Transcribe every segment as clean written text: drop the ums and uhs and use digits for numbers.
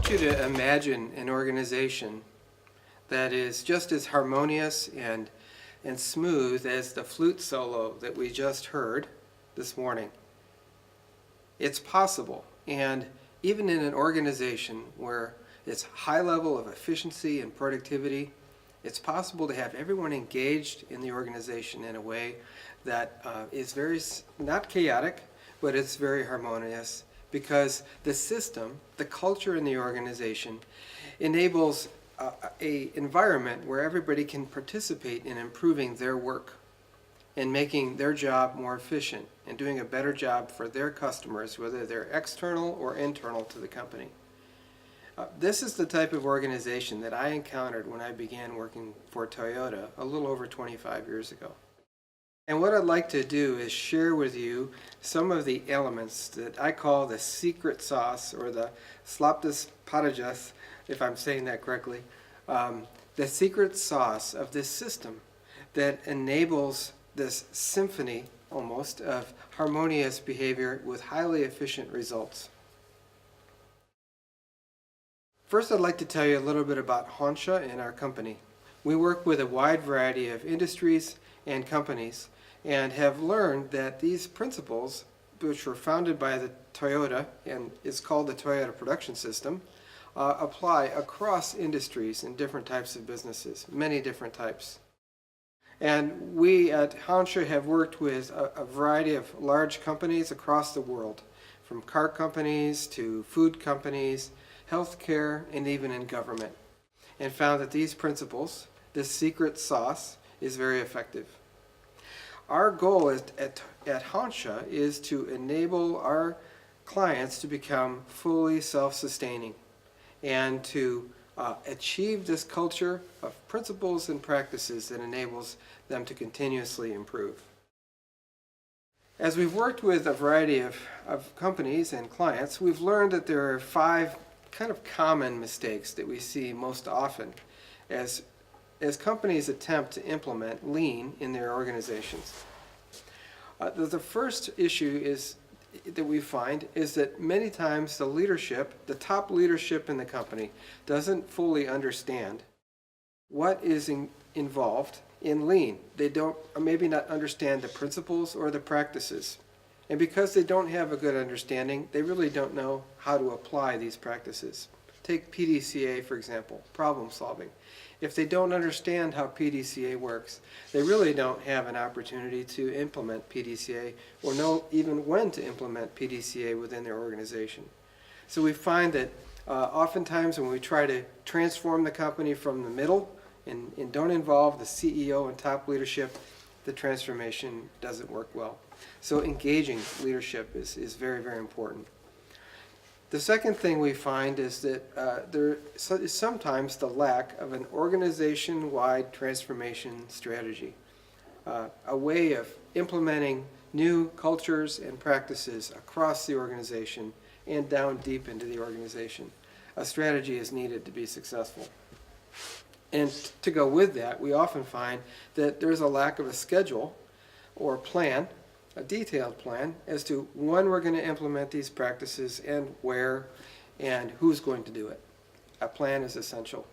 want you to imagine an organization that is just as harmonious and smooth as the flute solo that we just heard this morning. It's possible, and even in an organization where it's high level of efficiency and productivity, it's possible to have everyone engaged in the organization in a way that is very, not chaotic, but it's very harmonious, because the system, the culture in the organization, enables a environment where everybody can participate in improving their work and making their job more efficient and doing a better job for their customers, whether they're external or internal to the company. This is the type of organization that I encountered when I began working for Toyota a little over 25 years ago. And what I'd like to do is share with you some of the elements that I call the secret sauce, or the slaptas parajas, if I'm saying that correctly, the secret sauce of this system that enables this symphony almost of harmonious behavior with highly efficient results. First, I'd like to tell you a little bit about Honsha and our company. We work with a wide variety of industries and companies and have learned that these principles, which were founded by the Toyota and is called the Toyota Production System, apply across industries and different types of businesses, many different types. And we at Honsha have worked with a variety of large companies across the world, from car companies to food companies, healthcare, and even in government, and found that these principles, this secret sauce, is very effective. Our goal at Honsha is to enable our clients to become fully self-sustaining and to achieve this culture of principles and practices that enables them to continuously improve. As we've worked with a variety of companies and clients, we've learned that there are 5 kind of common mistakes that we see most often as companies attempt to implement lean in their organizations. The first issue that we find is that many times the leadership, the top leadership in the company, doesn't fully understand what is involved in lean. They don't maybe not understand the principles or the practices. And because they don't have a good understanding, they really don't know how to apply these practices. Take PDCA, for example, problem solving. If they don't understand how PDCA works, they really don't have an opportunity to implement PDCA or know even when to implement PDCA within their organization. So we find that oftentimes when we try to transform the company from the middle and don't involve the CEO and top leadership, the transformation doesn't work well. So engaging leadership is very, very important. The second thing we find is that there is sometimes the lack of an organization-wide transformation strategy, a way of implementing new cultures and practices across the organization and down deep into the organization. A strategy is needed to be successful. And to go with that, we often find that there's a lack of a schedule or plan, a detailed plan as to when we're going to implement these practices and where and who's going to do it. A plan is essential.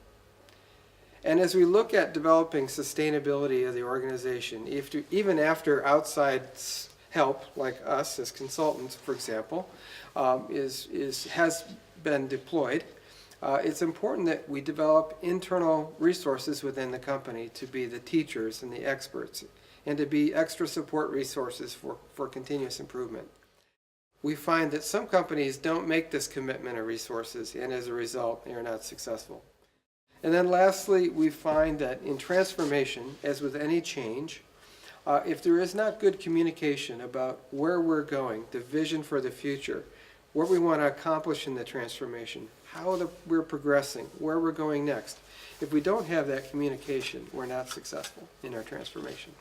And as we look at developing sustainability of the organization, even after outside help, like us as consultants, for example, has been deployed, it's important that we develop internal resources within the company to be the teachers and the experts, and to be extra support resources for continuous improvement. We find that some companies don't make this commitment of resources, and as a result, they are not successful. And then lastly, we find that in transformation, as with any change, if there is not good communication about where we're going, the vision for the future, what we want to accomplish in the transformation, how we're progressing, where we're going next, if we don't have that communication, we're not successful in our transformation.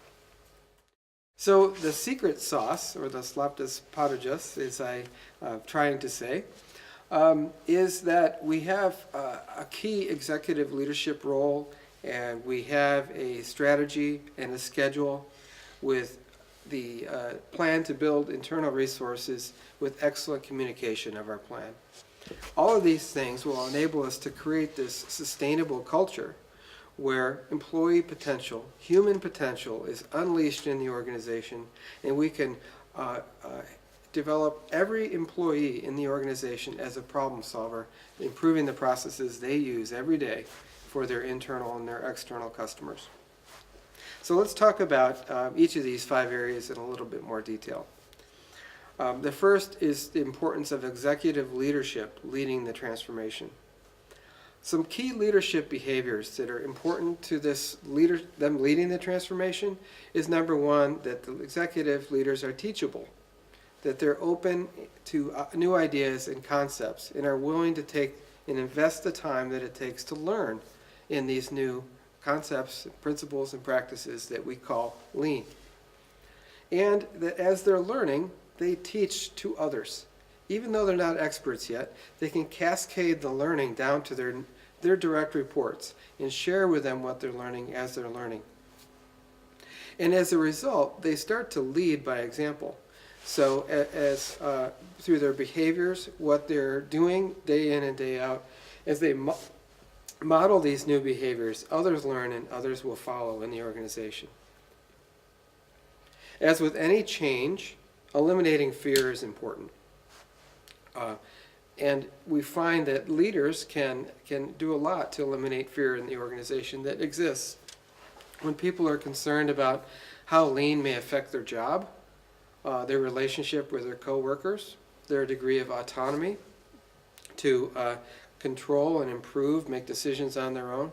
So the secret sauce, or the slaptas parajas, as I'm trying to say, is that we have a key executive leadership role, and we have a strategy and a schedule with the plan to build internal resources with excellent communication of our plan. All of these things will enable us to create this sustainable culture where employee potential, human potential, is unleashed in the organization, and we can develop every employee in the organization as a problem solver, improving the processes they use every day for their internal and their external customers. So let's talk about each of these 5 areas in a little bit more detail. The first is the importance of executive leadership leading the transformation. Some key leadership behaviors that are important to them leading the transformation is, number 1, that the executive leaders are teachable, that they're open to new ideas and concepts and are willing to take and invest the time that it takes to learn in these new concepts, principles, and practices that we call lean. And that as they're learning, they teach to others. Even though they're not experts yet, they can cascade the learning down to their direct reports and share with them what they're learning as they're learning. And as a result, they start to lead by example. So as through their behaviors, what they're doing day in and day out, as they model these new behaviors, others learn and others will follow in the organization. As with any change, eliminating fear is important. And we find that leaders can do a lot to eliminate fear in the organization that exists. When people are concerned about how lean may affect their job, their relationship with their coworkers, their degree of autonomy to control and improve, make decisions on their own.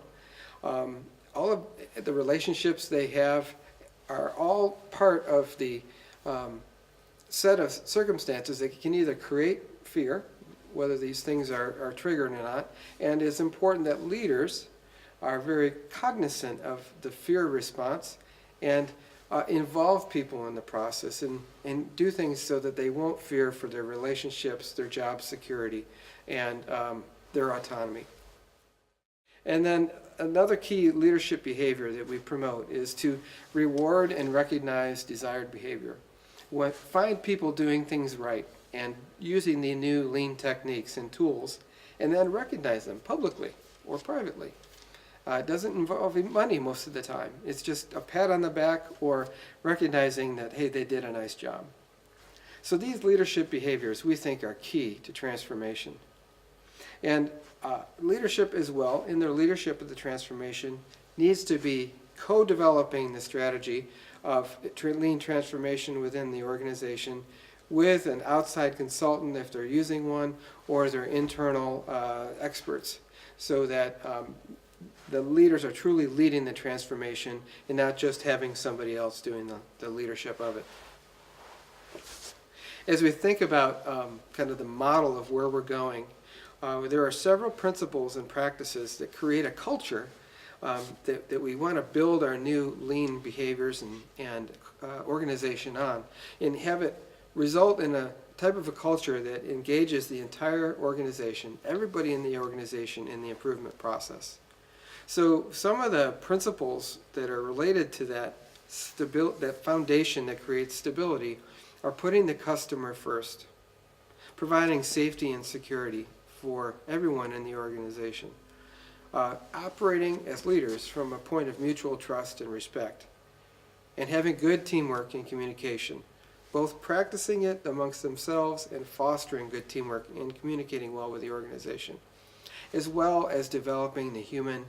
All of the relationships they have are all part of the set of circumstances that can either create fear, whether these things are triggered or not, and it's important that leaders are very cognizant of the fear response and involve people in the process and do things so that they won't fear for their relationships, their job security, and their autonomy. And then another key leadership behavior that we promote is to reward and recognize desired behavior. Find people doing things right and using the new lean techniques and tools, and then recognize them publicly or privately. It doesn't involve money most of the time. It's just a pat on the back or recognizing that, hey, they did a nice job. So these leadership behaviors we think are key to transformation. And leadership as well, in their leadership of the transformation, needs to be co-developing the strategy of lean transformation within the organization with an outside consultant if they're using one, or their internal experts, so that the leaders are truly leading the transformation and not just having somebody else doing the leadership of it. As we think about kind of the model of where we're going, there are several principles and practices that create a culture that we want to build our new lean behaviors and organization on, and have it result in a type of a culture that engages the entire organization, everybody in the organization, in the improvement process. So some of the principles that are related to that foundation that creates stability are putting the customer first, providing safety and security for everyone in the organization, operating as leaders from a point of mutual trust and respect, and having good teamwork and communication, both practicing it amongst themselves and fostering good teamwork and communicating well with the organization, as well as developing the human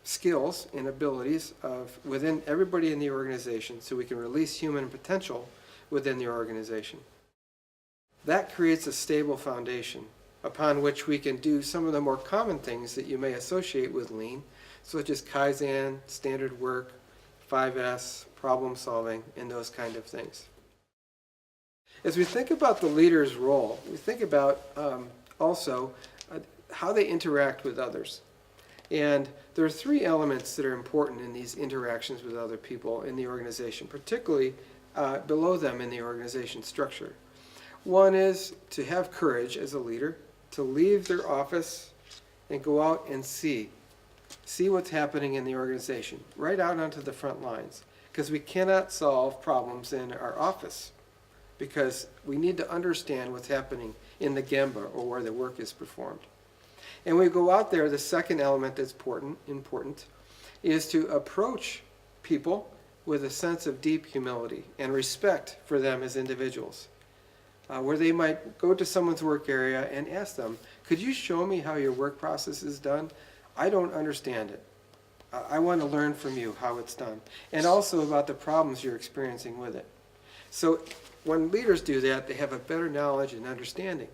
skills and abilities within everybody in the organization so we can release human potential within the organization. That creates a stable foundation upon which we can do some of the more common things that you may associate with lean, such as Kaizen, standard work, 5S, problem solving, and those kind of things. As we think about the leader's role, we think about also how they interact with others. And there are 3 elements that are important in these interactions with other people in the organization, particularly below them in the organization structure. One is to have courage as a leader, to leave their office and go out and see what's happening in the organization, right out onto the front lines, because we cannot solve problems in our office. because we need to understand what's happening in the gemba, or where the work is performed. And when we go out there, the second element that's important is to approach people with a sense of deep humility and respect for them as individuals. Where they might go to someone's work area and ask them, could you show me how your work process is done? I don't understand it. I want to learn from you how it's done, and also about the problems you're experiencing with it. So when leaders do that, they have a better knowledge and understanding.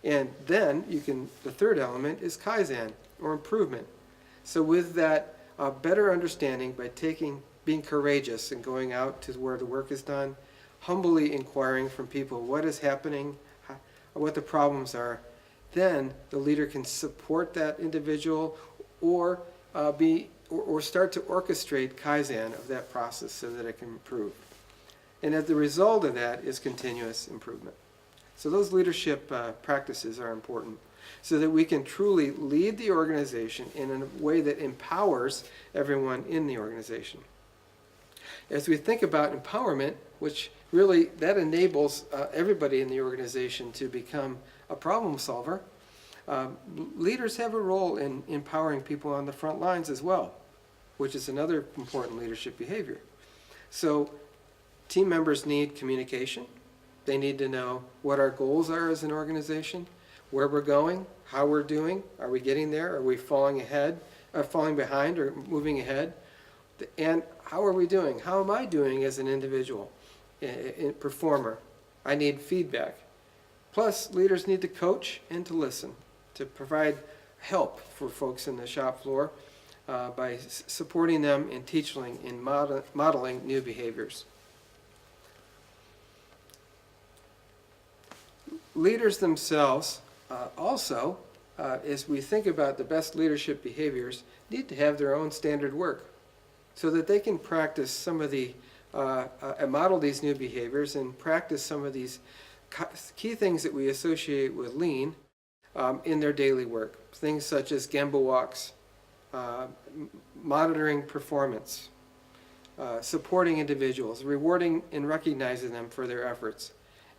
And then the third element is Kaizen, or improvement. So with that better understanding, by being courageous and going out to where the work is done, humbly inquiring from people what is happening, what the problems are, then the leader can support that individual or start to orchestrate Kaizen of that process so that it can improve. And as the result of that is continuous improvement. So those leadership practices are important so that we can truly lead the organization in a way that empowers everyone in the organization. As we think about empowerment, which really that enables everybody in the organization to become a problem solver, leaders have a role in empowering people on the front lines as well, which is another important leadership behavior. So team members need communication. They need to know what our goals are as an organization, where we're going, how we're doing. Are we getting there? Are we falling behind, or moving ahead? And how are we doing? How am I doing as an individual, performer? I need feedback. Plus, leaders need to coach and to listen, to provide help for folks in the shop floor by supporting them in teaching and modeling new behaviors. Leaders themselves also, as we think about the best leadership behaviors, need to have their own standard work so that they can practice some of the, model these new behaviors and practice some of these key things that we associate with lean in their daily work. Things such as gemba walks, monitoring performance, supporting individuals, rewarding and recognizing them for their efforts,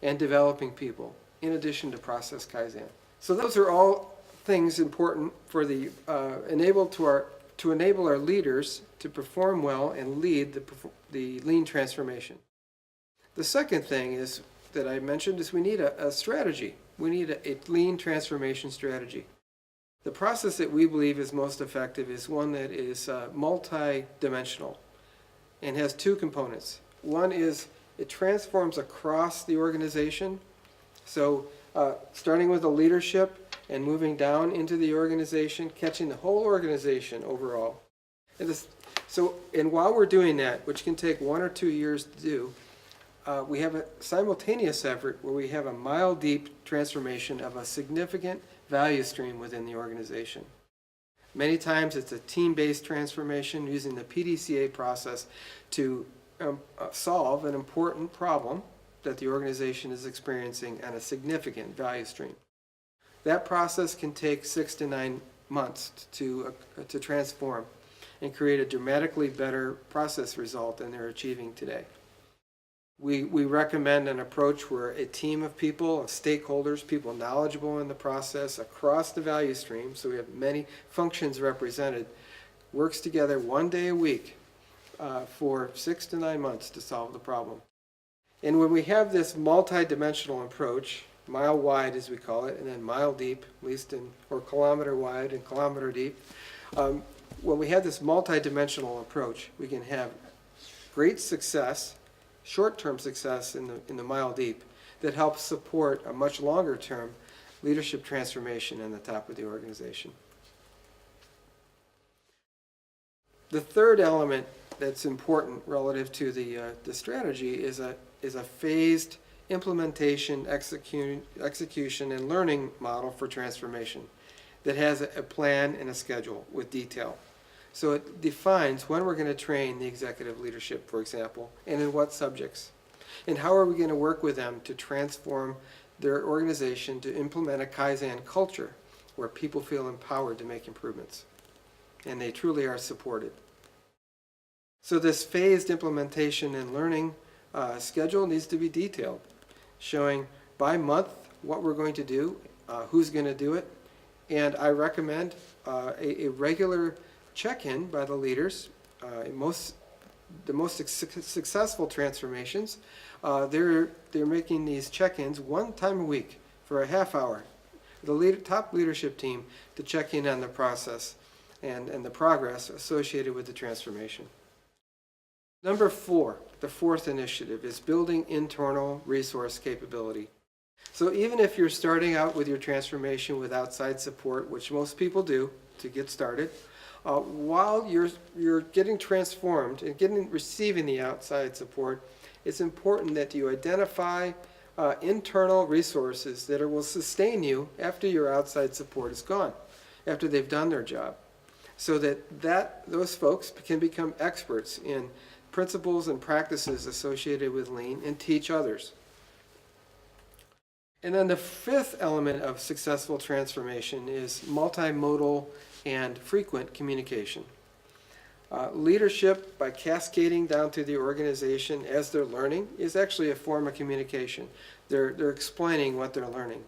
and developing people, in addition to process Kaizen. So those are all things important for to enable our leaders to perform well and lead the lean transformation. The second thing that I mentioned is we need a strategy. We need a lean transformation strategy. The process that we believe is most effective is one that is multi-dimensional and has two components. One is it transforms across the organization. So starting with the leadership and moving down into the organization, catching the whole organization overall. And while we're doing that, which can take 1 or 2 years to do, we have a simultaneous effort where we have a mile-deep transformation of a significant value stream within the organization. Many times it's a team-based transformation using the PDCA process to solve an important problem that the organization is experiencing on a significant value stream. That process can take 6 to 9 months to transform and create a dramatically better process result than they're achieving today. We recommend an approach where a team of people, stakeholders, people knowledgeable in the process across the value stream, so we have many functions represented, works together 1 day a week for 6 to 9 months to solve the problem. And when we have this multi-dimensional approach, mile wide as we call it, and then mile deep, or kilometer wide and kilometer deep, when we have this multi-dimensional approach, we can have great success, short-term success in the mile deep that helps support a much longer-term leadership transformation in the top of the organization. The third element that's important relative to the strategy is a phased implementation, execution, and learning model for transformation that has a plan and a schedule with detail. So it defines when we're going to train the executive leadership, for example, and in what subjects. And how are we going to work with them to transform their organization to implement a Kaizen culture where people feel empowered to make improvements and they truly are supported. So this phased implementation and learning schedule needs to be detailed. showing by month what we're going to do, who's going to do it, and I recommend a regular check-in by the leaders. The most successful transformations, they're making these check-ins one time a week for a half hour. The top leadership team to check in on the process and the progress associated with the transformation. Number 4, the fourth initiative, is building internal resource capability. So even if you're starting out with your transformation with outside support, which most people do to get started, while you're getting transformed and receiving the outside support, it's important that you identify internal resources that will sustain you after your outside support is gone, after they've done their job, so that those folks can become experts in principles and practices associated with Lean and teach others. And then the fifth element of successful transformation is multimodal and frequent communication. Leadership, by cascading down to the organization as they're learning, is actually a form of communication. They're explaining what they're learning.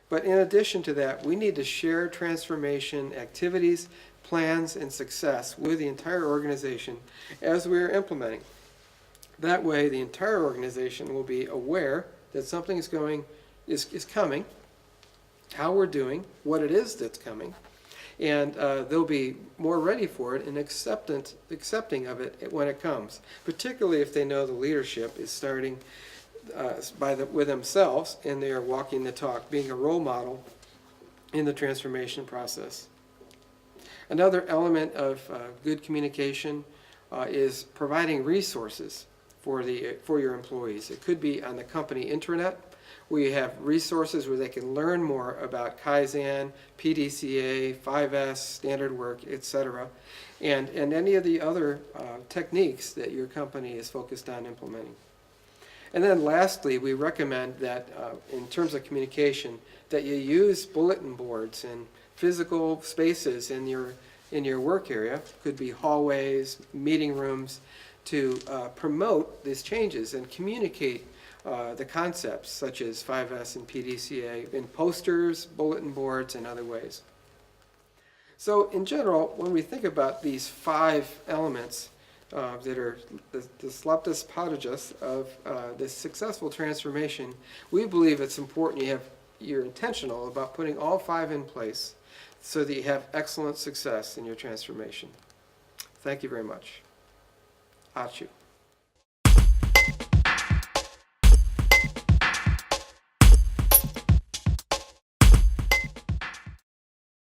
But in addition to that, we need to share transformation activities, plans, and success with the entire organization as we're implementing. That way, the entire organization will be aware that something is coming, how we're doing, what it is that's coming, and they'll be more ready for it and accepting of it when it comes, particularly if they know the leadership is starting with themselves and they are walking the talk, being a role model in the transformation process. Another element of good communication is providing resources for your employees. It could be on the company intranet. We have resources where they can learn more about Kaizen, PDCA, 5S, standard work, etc., and any of the other techniques that your company is focused on implementing. And then lastly, we recommend that in terms of communication, that you use bulletin boards and physical spaces in your work area, could be hallways, meeting rooms, to promote these changes and communicate the concepts such as 5S and PDCA in posters, bulletin boards, and other ways. So in general, when we think about these 5 elements that are the slaptas padajas of this successful transformation, we believe it's important you're intentional about putting all 5 in place so that you have excellent success in your transformation. Thank you very much. Ačiū.